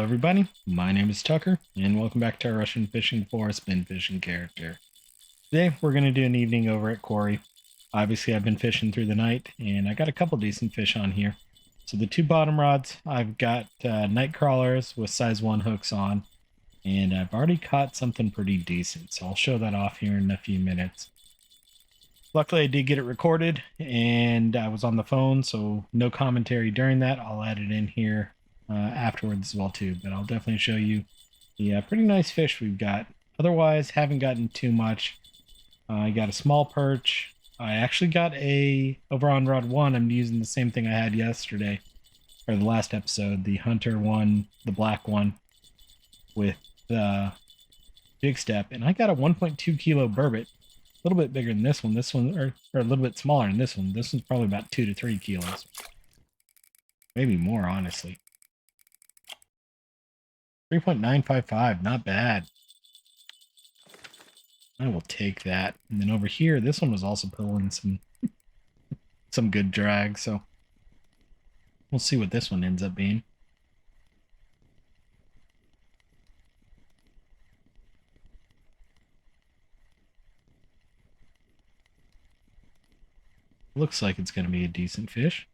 everybody, my name is Tucker, and welcome back to our Russian Fishing for Spin Fishing character. Today, we're going to do an evening over at Kuori. Obviously, I've been fishing through the night, and I got a couple decent fish on here. So the two bottom rods, I've got night crawlers with size 1 hooks on, and I've already caught something pretty decent, so I'll show that off here in a few minutes. Luckily, I did get it recorded, and I was on the phone, so no commentary during that. I'll add it in here afterwards as well too, but I'll definitely show you the pretty nice fish we've got. Otherwise, haven't gotten too much. I got a small perch. I actually got over on rod 1, I'm using the same thing I had yesterday, or the last episode, the Hunter one, the black one, with the jig step, and I got a 1.2 kilo burbot. A little bit bigger than this one. Or a little bit smaller than this one. This one's probably about 2 to 3 kilos. Maybe more, honestly. 3.955, not bad. I will take that. And then over here, this one was also pulling some good drag, so we'll see what this one ends up being. Looks like it's going to be a decent fish.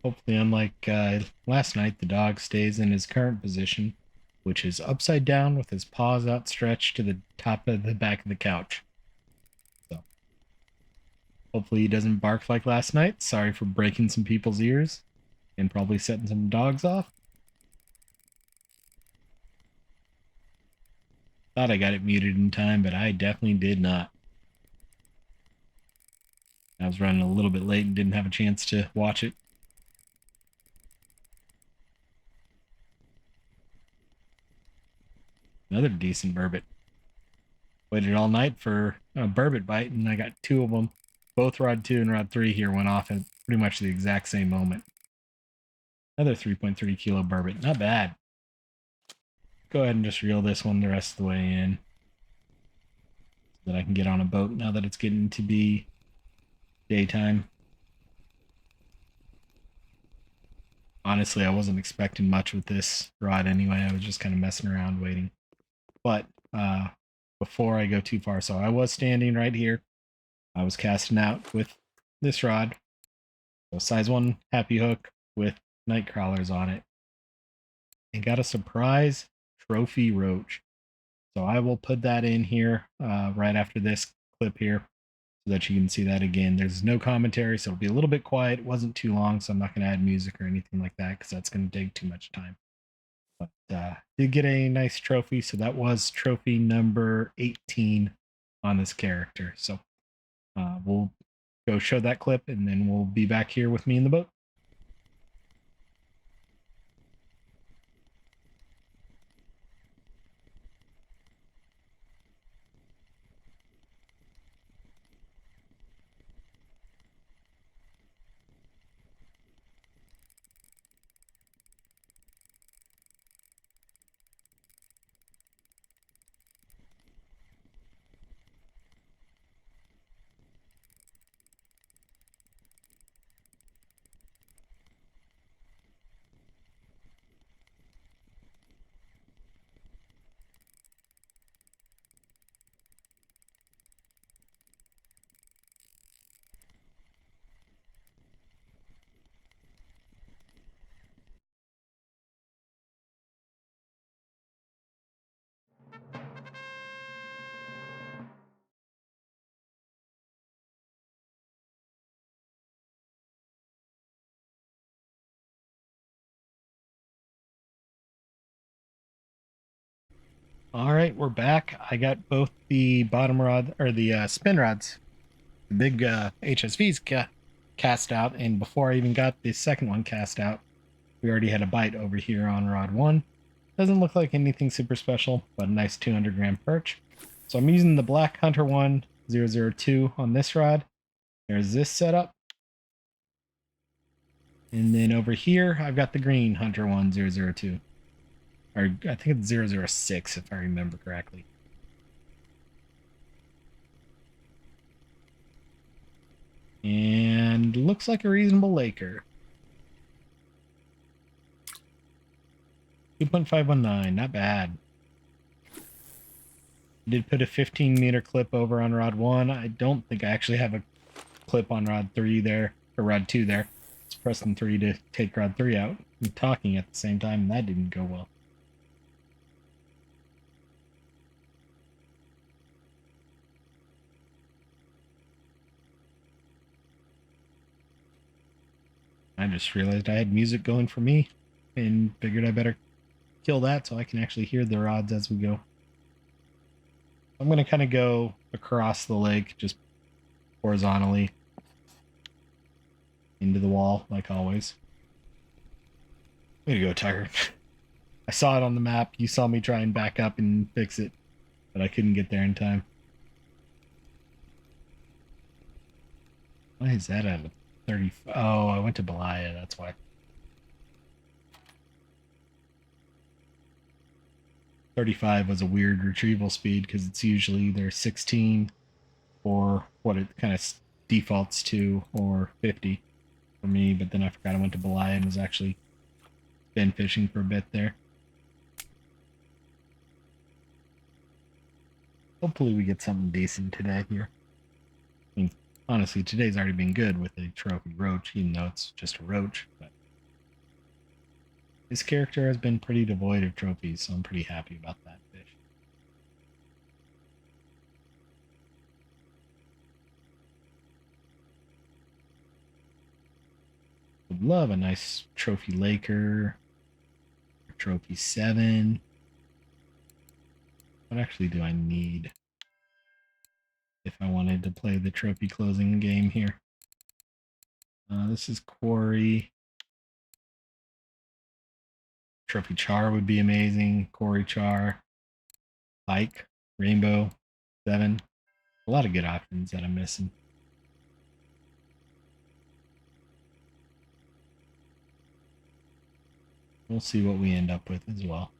Hopefully, unlike last night, the dog stays in his current position, which is upside down with his paws outstretched to the top of the back of the couch. So, hopefully he doesn't bark like last night. Sorry for breaking some people's ears and probably setting some dogs off. Thought I got it muted in time, but I definitely did not. I was running a little bit late and didn't have a chance to watch it. Another decent burbot. Waited all night for a burbot bite, and I got 2 of them. Both rod 2 and rod 3 here went off at pretty much the exact same moment. Another 3.3 kilo burbot. Not bad. Go ahead and just reel this one the rest of the way in, so that I can get on a boat now that it's getting to be daytime. Honestly, I wasn't expecting much with this rod anyway. I was just kind of messing around waiting. But before I go too far, so I was standing right here. I was casting out with this rod. So size 1 happy hook with night crawlers on it. And got a surprise trophy roach. So I will put that in here right after this clip here so that you can see that again. There's no commentary, so it'll be a little bit quiet. It wasn't too long, so I'm not going to add music or anything like that because that's going to take too much time. But did get a nice trophy, so that was trophy number 18 on this character. So we'll go show that clip, and then we'll be back here with me in the boat. All right, we're back. I got both the bottom rod, or the spin rods, the big HSVs cast out, and before I even got the second one cast out, we already had a bite over here on rod 1. Doesn't look like anything super special, but a nice 200-gram perch. So I'm using the black Hunter 1 002 on this rod. There's this setup. And then over here, I've got the green Hunter 1 002. Or I think it's 006 if I remember correctly. And looks like a reasonable laker. 2.519, not bad. I did put a 15-meter clip over on rod 1. I don't think I actually have a clip on rod 3 there, or rod 2 there. It's pressing 3 to take rod 3 out. I'm talking at the same time, and that didn't go well. I just realized I had music going for me and figured I better kill that so I can actually hear the rods as we go. I'm going to kind of go across the lake, just horizontally into the wall, like always. Way to go, Tiger. I saw it on the map. You saw me try and back up and fix it, but I couldn't get there in time. Why is that at a 30? Oh, I went to Belaya, that's why. 35 was a weird retrieval speed because it's usually either 16 or what it kind of defaults to, or 50 for me, but then I forgot I went to Belaya and was actually been fishing for a bit there. Hopefully we get something decent today here. I mean, honestly, today's already been good with a trophy roach, even though it's just a roach, but his character has been pretty devoid of trophies, so I'm pretty happy about that fish. Would love a nice trophy Laker, trophy 7. What actually do I need if I wanted to play the trophy closing game here? This is Kuori. Trophy Char would be amazing. Kuori Char. Pike. Rainbow. 7. A lot of good options that I'm missing. We'll see what we end up with as well.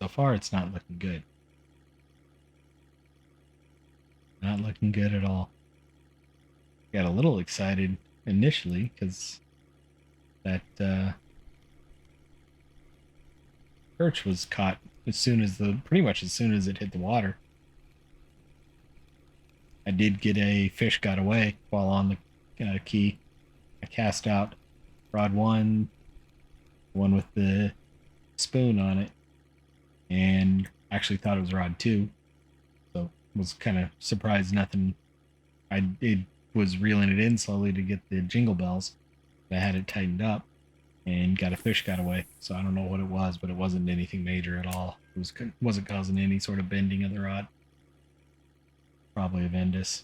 So far, it's not looking good. Not looking good at all. Got a little excited initially because that perch was caught as soon as pretty much as soon as it hit the water. I did get a fish got away while on the key. I cast out rod 1, one with the spoon on it, and actually thought it was rod 2. So was kind of surprised nothing. It was reeling it in slowly to get the jingle bells. I had it tightened up and got a fish got away. So I don't know what it was, but it wasn't anything major at all. It wasn't causing any sort of bending of the rod. Probably a Vendus.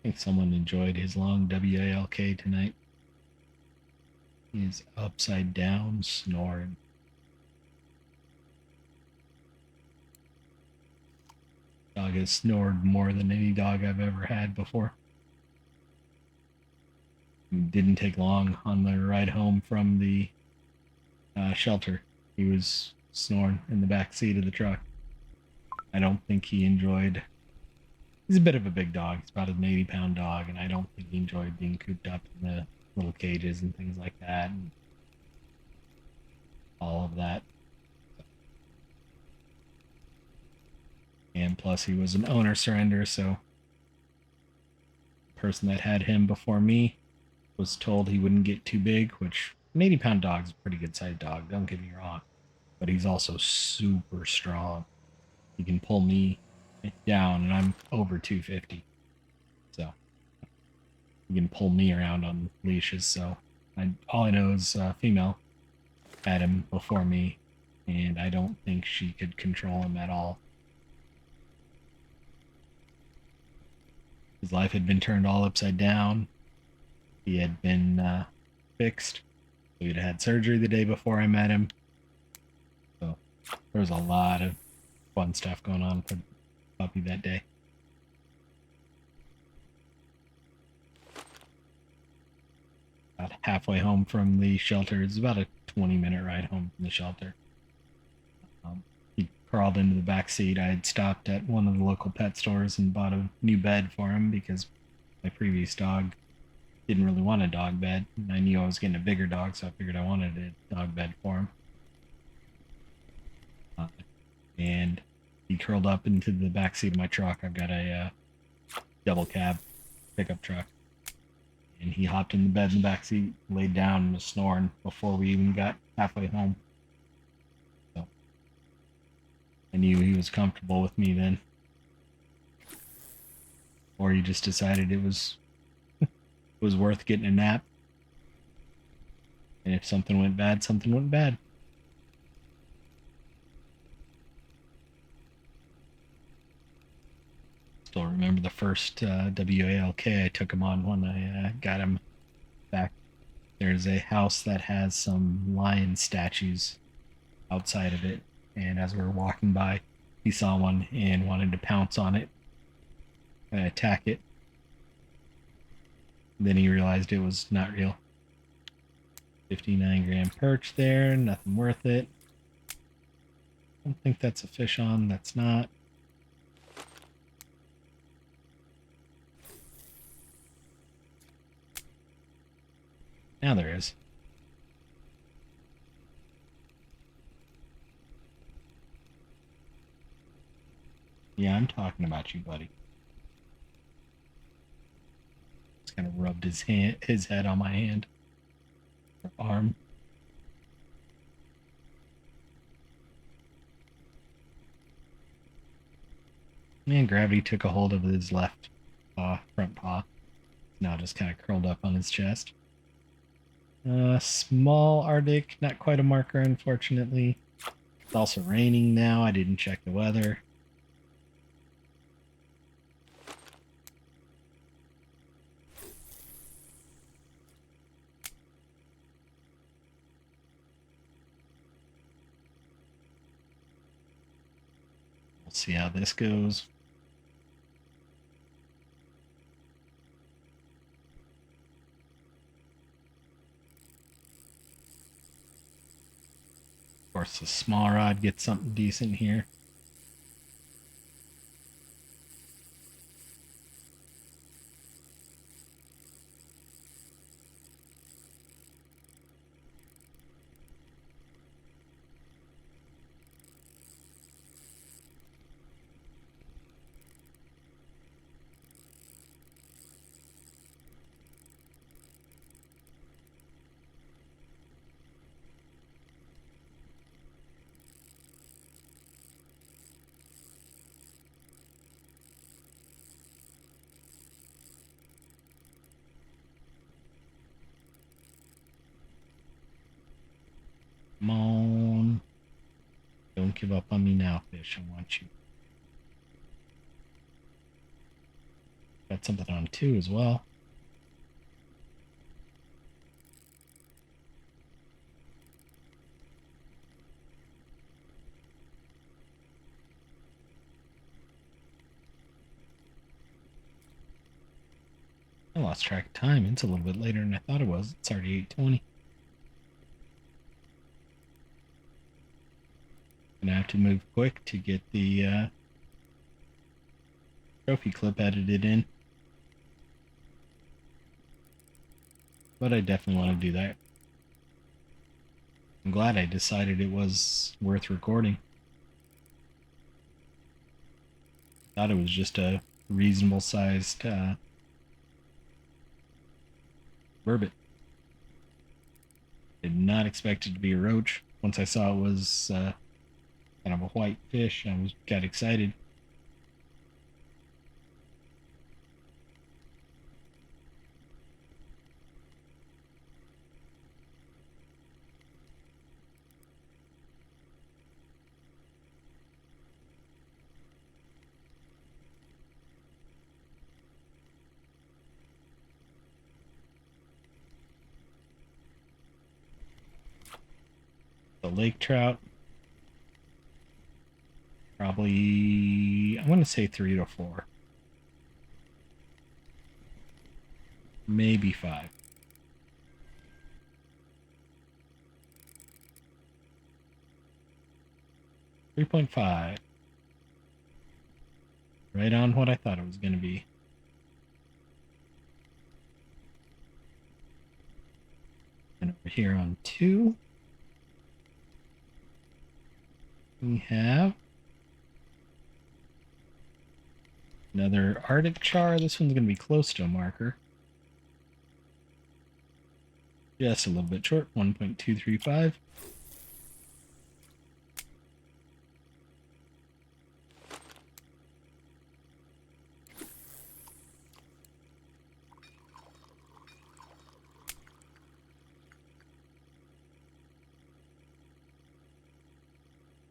I think someone enjoyed his long WALK tonight. He's upside down snoring. Dog has snored more than any dog I've ever had before. It didn't take long on the ride home from the shelter. He was snoring in the back seat of the truck. I don't think he enjoyed. He's a bit of a big dog. He's about an 80-pound dog, and I don't think he enjoyed being cooped up in the little cages and things like that, and all of that. And plus, he was an owner surrender, so the person that had him before me was told he wouldn't get too big, which an 80-pound dog is a pretty good sized dog, don't get me wrong. But he's also super strong. He can pull me down, and I'm over 250. So he can pull me around on leashes. So all I know is female had him before me, and I don't think she could control him at all. His life had been turned all upside down. He had been fixed. So he'd had surgery the day before I met him. So there was a lot of fun stuff going on for the puppy that day. about halfway home from the shelter. It's about a 20-minute ride home from the shelter. He crawled into the back seat. I had stopped at one of the local pet stores and bought a new bed for him because my previous dog didn't really want a dog bed. And I knew I was getting a bigger dog, so I figured I wanted a dog bed for him. And he curled up into the back seat of my truck. I've got a double cab pickup truck. And he hopped in the bed in the back seat, laid down, and was snoring before we even got halfway home. So I knew he was comfortable with me then. Or he just decided it was worth getting a nap. And if something went bad, something went bad. Still remember the first WALK I took him on when I got him back. There's a house that has some lion statues outside of it, and as we were walking by, he saw one and wanted to pounce on it and attack it. Then he realized it was not real. 59-gram perch there, nothing worth it. I don't think that's a fish on, that's not. Now there is. Yeah, I'm talking about you, buddy. Just kind of rubbed his head on my hand or arm. And gravity took a hold of his left paw, front paw. Now just kind of curled up on his chest. Small Arctic, not quite a marker, unfortunately. It's also raining now. I didn't check the weather. We'll see how this goes. Of course, the small rod gets something decent here. Come on. Don't give up on me now, fish. I want you. Got something on too as well. I lost track of time. It's a little bit later than I thought it was. It's already 8:20. Gonna have to move quick to get the trophy clip edited in. But I definitely want to do that. I'm glad I decided it was worth recording. Thought it was just a reasonable sized burbot. Did not expect it to be a roach. Once I saw it was kind of a white fish, I got excited. The lake trout, probably, I want to say 3 to 4. Maybe 5. 3.5. Right on what I thought it was going to be. And over here on 2, we have another Arctic char. This one's going to be close to a marker. Just a little bit short, 1.235.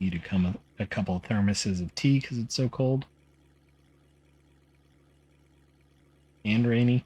Need to come a couple of thermoses of tea because it's so cold and rainy.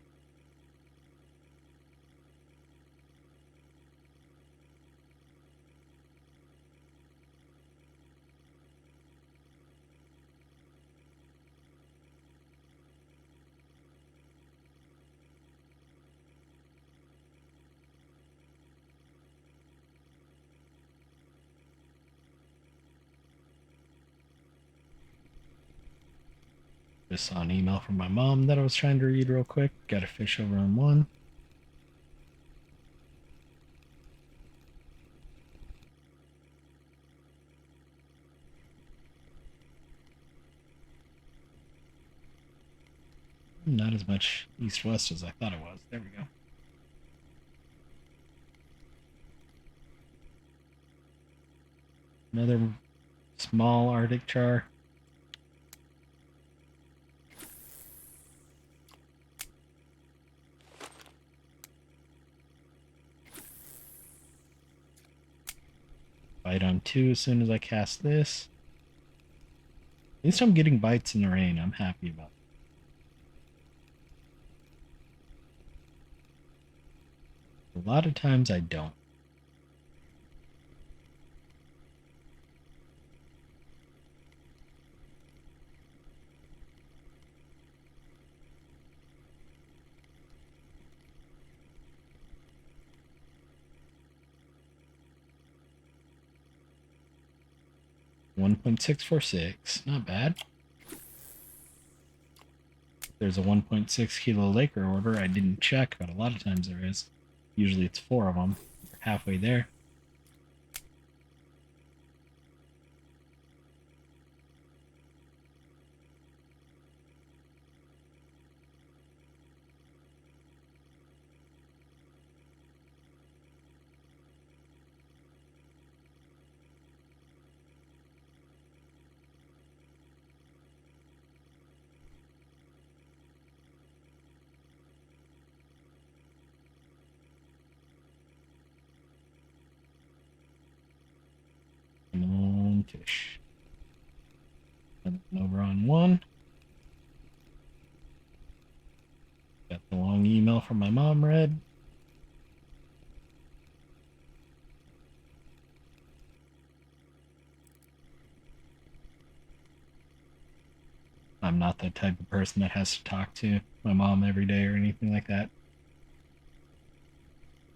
Just saw an email from my mom that I was trying to read real quick. Got a fish over on 1. Not as much east-west as I thought it was. There we go. Another small Arctic char. Bite on 2 as soon as I cast this. At least I'm getting bites in the rain. I'm happy about it. A lot of times I don't. $1.646, not bad. There's a 1.6 kilo Laker order I didn't check, but a lot of times there is. Usually it's 4 of them. We're halfway there. Come on, fish. Over on 1. Got the long email from my mom read. I'm not the type of person that has to talk to my mom every day or anything like that.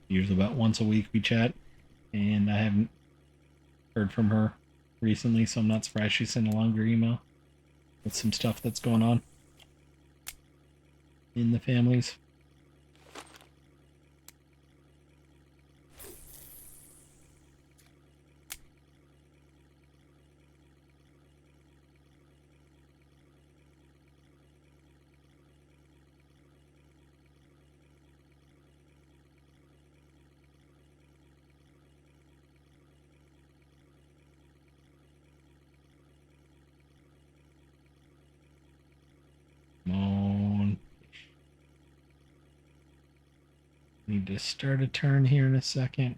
Usually about once a week we chat, and I haven't heard from her recently, so I'm not surprised she sent a longer email with some stuff that's going on in the families. Come on. Need to start a turn here in a second.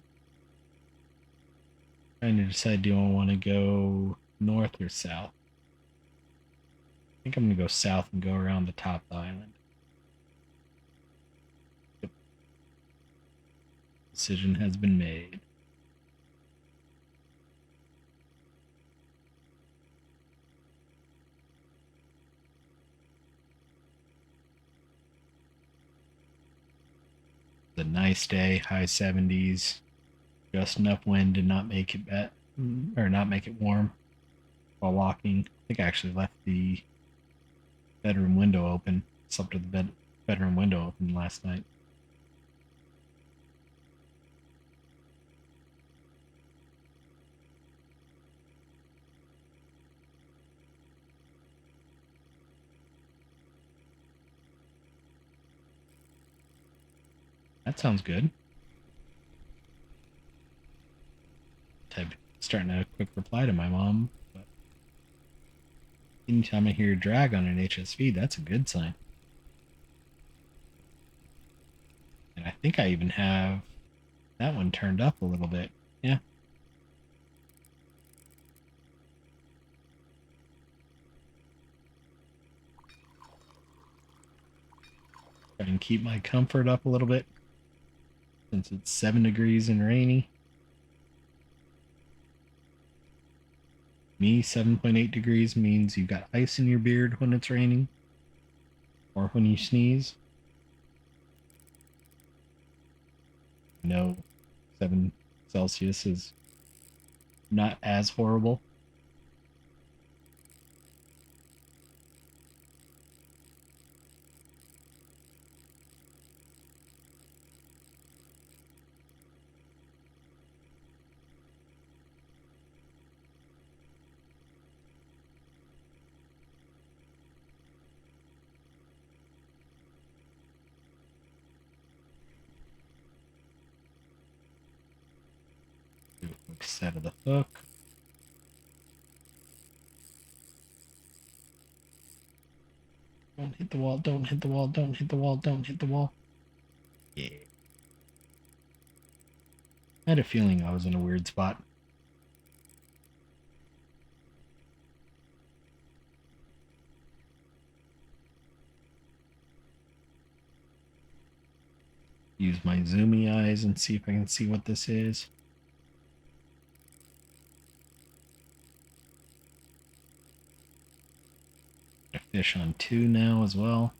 Trying to decide, do I want to go north or south? I think I'm going to go south and go around the top of the island. Yep. Decision has been made. It's a nice day, high 70s. Just enough wind to not make it bad, or not make it warm. while walking. I think I actually left the bedroom window open. Slept with the bedroom window open last night. That sounds good. Type starting a quick reply to my mom. But anytime I hear drag on an HSV, that's a good sign. And I think I even have that one turned up a little bit. Yeah. Try and keep my comfort up a little bit since it's 7 degrees and rainy. Me, 7.8 degrees means you've got ice in your beard when it's raining or when you sneeze. No, 7 Celsius is not as horrible. Do a quick set of the hook. Don't hit the wall, don't hit the wall, don't hit the wall, don't hit the wall. Yeah. I had a feeling I was in a weird spot. Use my zoomy eyes and see if I can see what this is. A fish on 2 now as well.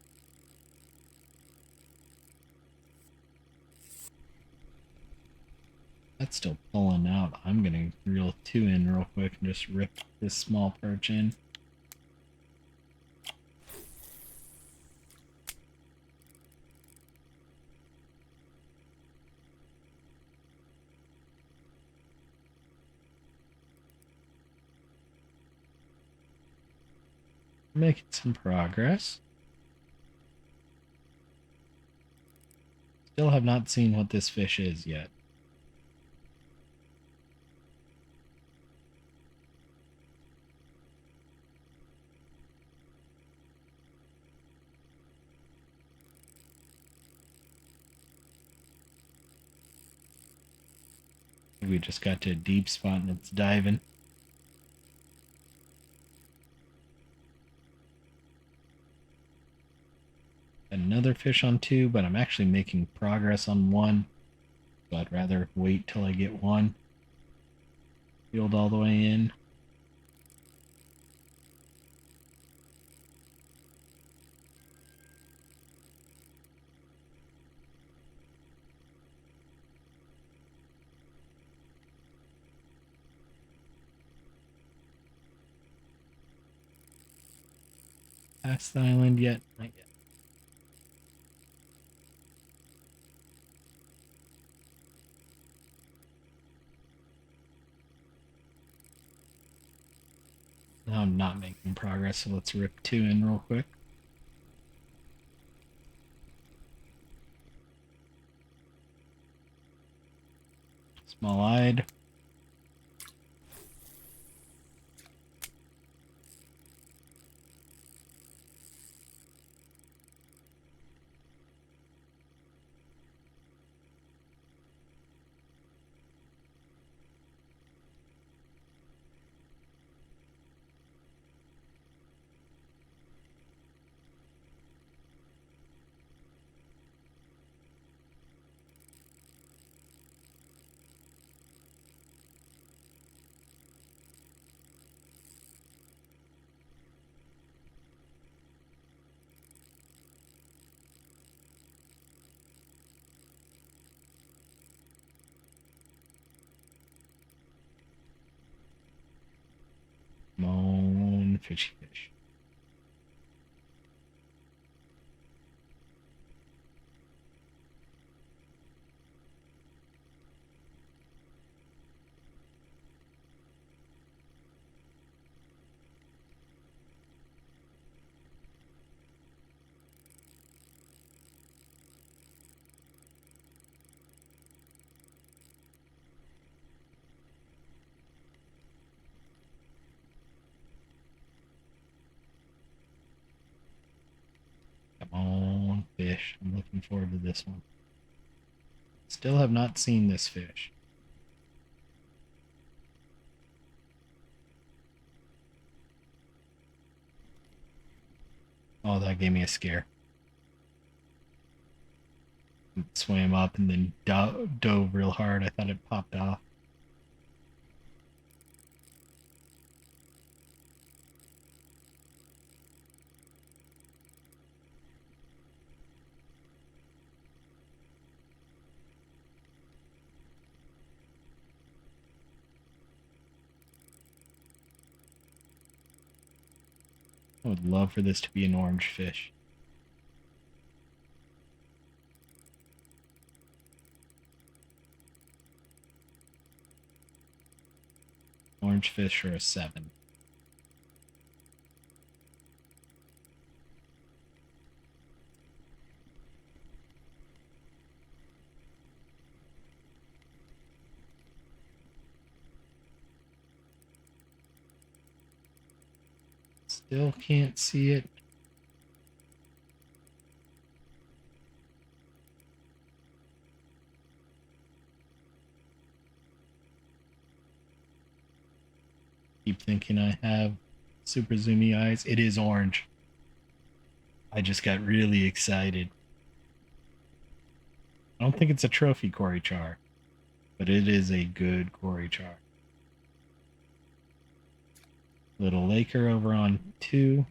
That's still pulling out. I'm gonna reel 2 in real quick and just rip this small perch in. Making some progress. Still have not seen what this fish is yet. We just got to a deep spot and it's diving. Another fish on 2, but I'm actually making progress on 1. So I'd rather wait till I get 1 reeled all the way in. Past the island yet? Not yet. Now I'm not making progress, so let's rip 2 in real quick. Small-eyed. fishy fish. Come on, fish. I'm looking forward to this one. Still have not seen this fish. Oh, that gave me a scare. It swam up and then dove real hard. I thought it popped off. I would love for this to be an orange fish. Orange fish or a 7. Still can't see it. Keep thinking I have super zoomy eyes. It is orange. I just got really excited. I don't think it's a trophy Kuori char, but it is a good Kuori char. Little Laker over on 2.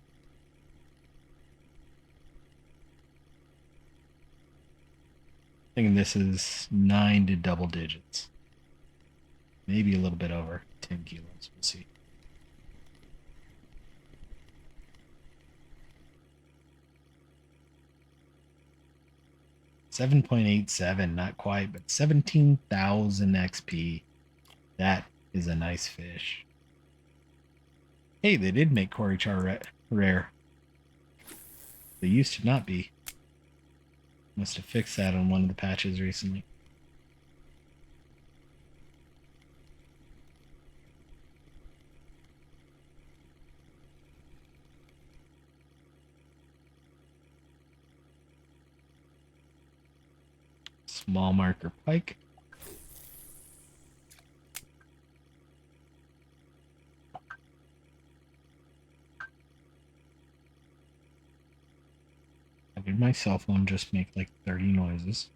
Thinking this is 9 to double digits. Maybe a little bit over 10 kilos. We'll see. $7.87, not quite, but 17,000 XP. That is a nice fish. Hey, they did make Kuori char rare. They used to not be. Must have fixed that on one of the patches recently. Small marker pike. How did my cell phone just make like 30 noises?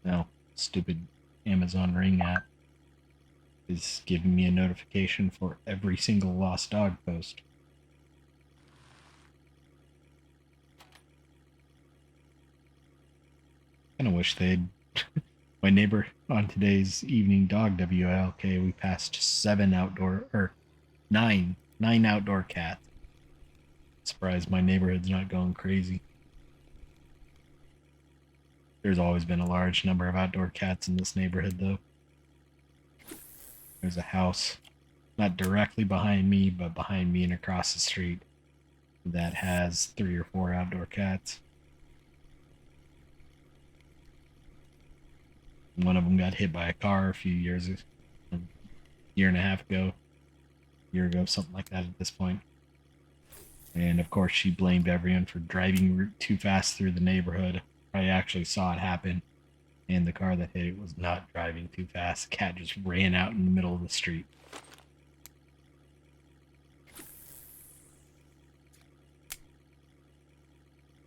Now, stupid Amazon Ring app is giving me a notification for every single lost dog post. Kind of wish they'd. My neighbor on today's evening dog WLK, we passed 9 outdoor cats. Surprised my neighborhood's not going crazy. There's always been a large number of outdoor cats in this neighborhood, though. There's a house not directly behind me, but behind me and across the street that has 3 or 4 outdoor cats. One of them got hit by a car a year and a half ago, something like that at this point. And of course, she blamed everyone for driving too fast through the neighborhood. I actually saw it happen, and the car that hit it was not driving too fast. The cat just ran out in the middle of the street.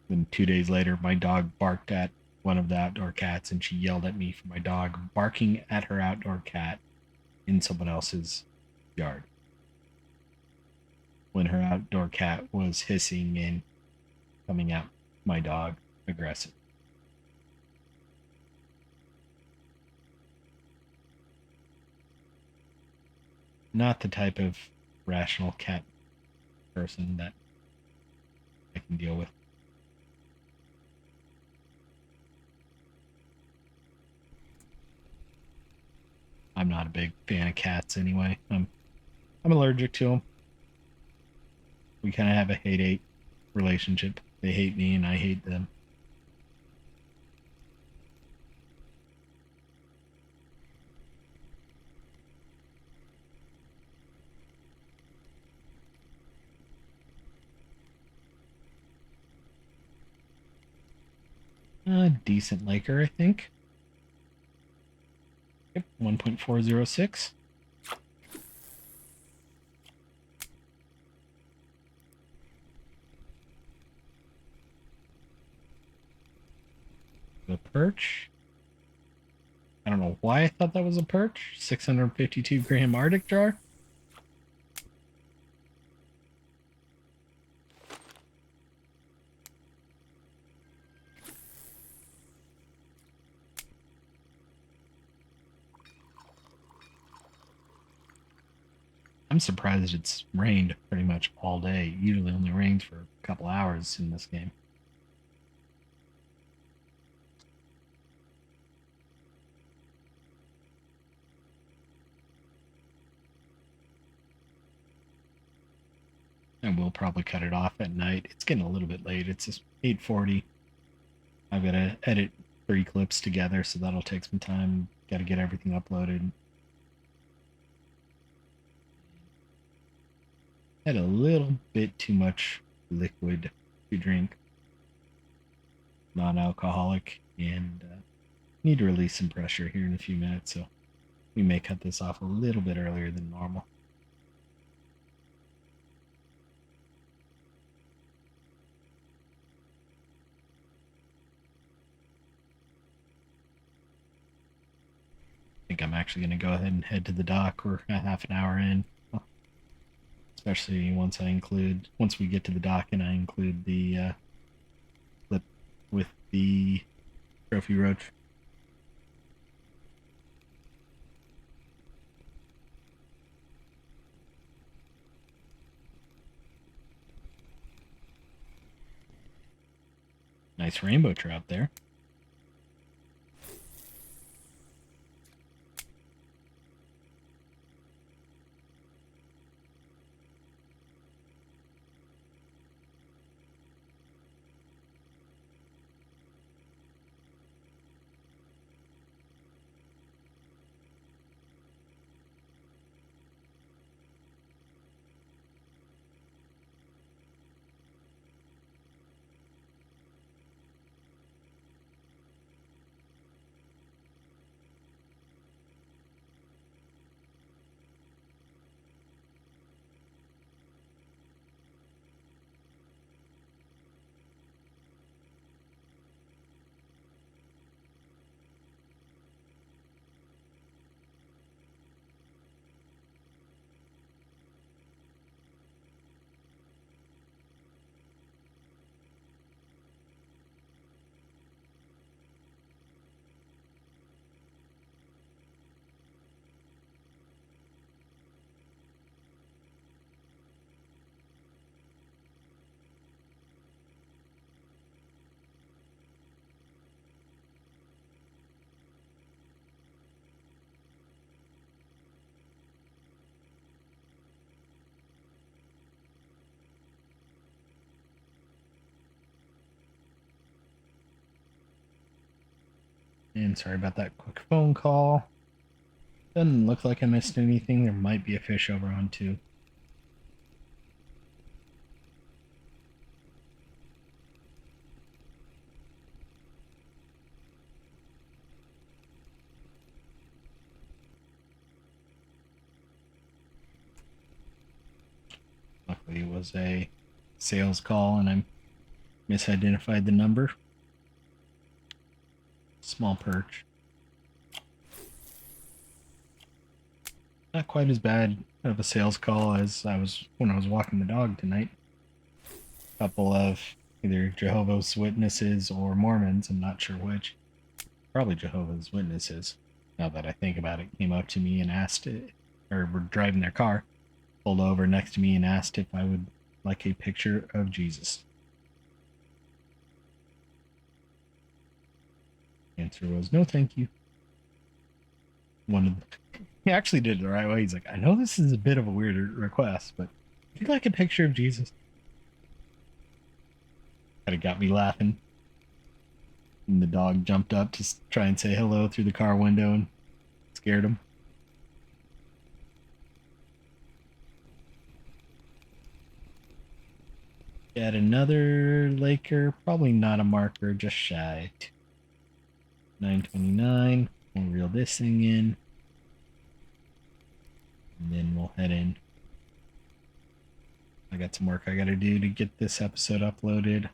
Then 2 days later, my dog barked at one of the outdoor cats, and she yelled at me for my dog barking at her outdoor cat in someone else's yard, when her outdoor cat was hissing and coming at my dog aggressive. Not the type of rational cat person that I can deal with. I'm not a big fan of cats anyway. I'm allergic to them. We kind of have a hate-hate relationship. They hate me and I hate them. A decent Laker, I think. Yep, 1.406. The perch. I don't know why I thought that was a perch. 652 gram Arctic jar. I'm surprised it's rained pretty much all day. It usually only rains for a couple hours in this game. I will probably cut it off at night. It's getting a little bit late. It's just 8:40. I've got to edit 3 clips together, so that'll take some time. Got to get everything uploaded. Had a little bit too much liquid to drink. Non-alcoholic, and need to release some pressure here in a few minutes, so we may cut this off a little bit earlier than normal. I think I'm actually going to go ahead and head to the dock. We're a half an hour in, especially once we get to the dock and I include the clip with the trophy roach. Nice rainbow trout there. And sorry about that quick phone call. Doesn't look like I missed anything. There might be a fish over on 2. Luckily, it was a sales call and I misidentified the number. Small perch. Not quite as bad of a sales call as I was when I was walking the dog tonight. A couple of either Jehovah's Witnesses or Mormons, I'm not sure which. Probably Jehovah's Witnesses, now that I think about it, came up to me and asked, or were driving their car, pulled over next to me and asked if I would like a picture of Jesus? Answer was no, thank you. He actually did it the right way. He's like, I know this is a bit of a weird request, but if you like a picture of Jesus, kind of got me laughing. And the dog jumped up to try and say hello through the car window and scared him. Got another Laker, probably not a marker, just shy. 929. We'll reel this thing in. And then we'll head in. I got some work I gotta do to get this episode uploaded.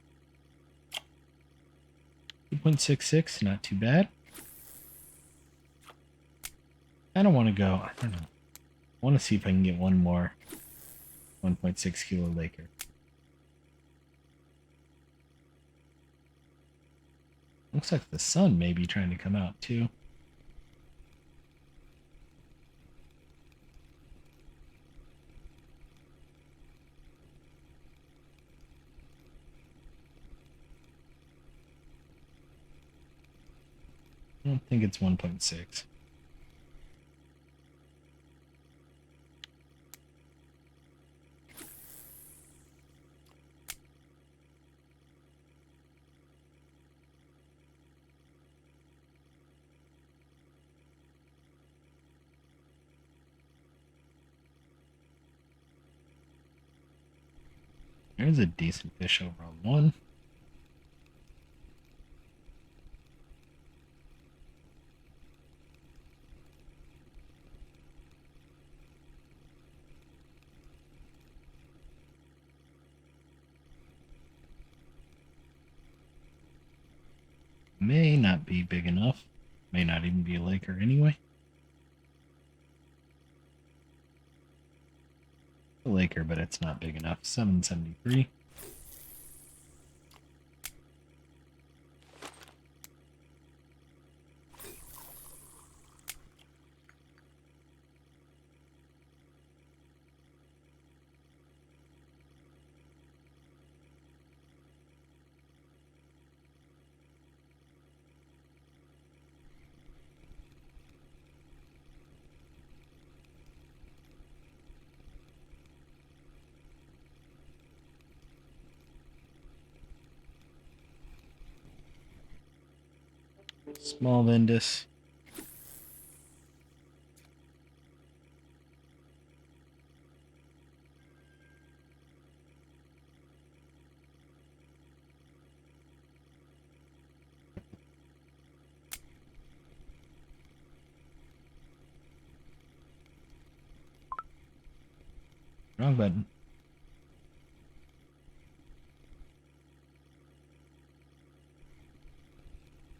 2.66, not too bad. I don't want to go, I don't know. I want to see if I can get one more 1.6 kilo Laker. Looks like the sun may be trying to come out too. I don't think it's 1.6. There's a decent fish over on one. May not be big enough. May not even be a Laker anyway. A Laker, but it's not big enough. 773. Small Vindus. Wrong button.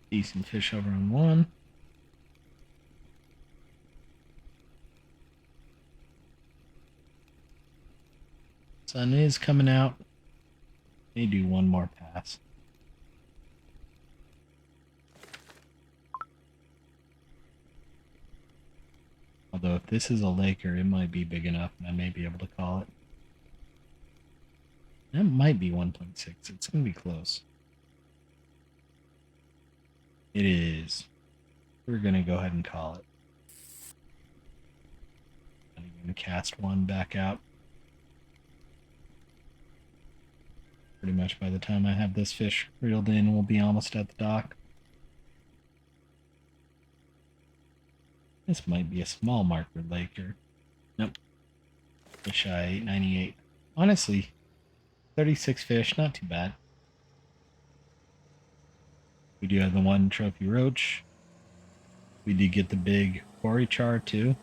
Decent fish over on one. Sun is coming out. May do one more pass. Although if this is a Laker, it might be big enough and I may be able to call it. That might be 1.6. It's going to be close. It is. We're going to go ahead and call it. I'm going to cast one back out. Pretty much by the time I have this fish reeled in, we'll be almost at the dock. This might be a small marker Laker. Nope. Fish eye 898. Honestly, 36 fish, not too bad. We do have the one trophy roach. We did get the big Kuori char too.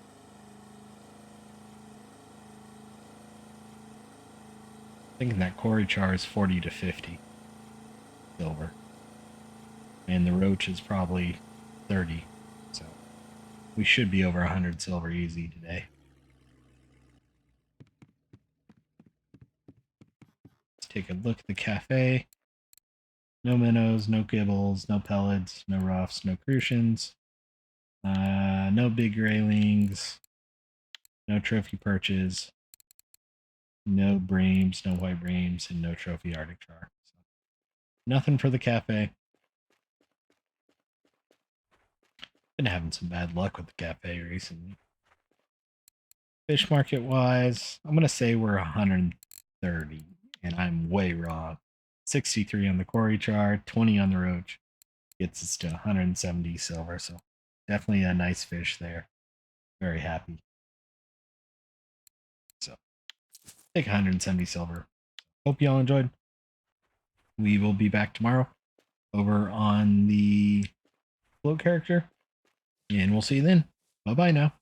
I think that Kuori char is 40 to 50 silver. And the roach is probably 30. So we should be over 100 silver easy today. Let's take a look at the cafe. No minnows, no gibbles, no pellets, no roughs, no crucians. No big railings. No trophy perches. No breams, no white breams, and no trophy Arctic char. So nothing for the cafe. Been having some bad luck with the cafe recently. Fish market wise, I'm gonna say we're 130, and I'm way wrong. 63 on the Kuori char, 20 on the roach, gets us to 170 silver. So definitely a nice fish there. Very happy. So take 170 silver. Hope y'all enjoyed. We will be back tomorrow over on the float character, and we'll see you then. Bye bye now.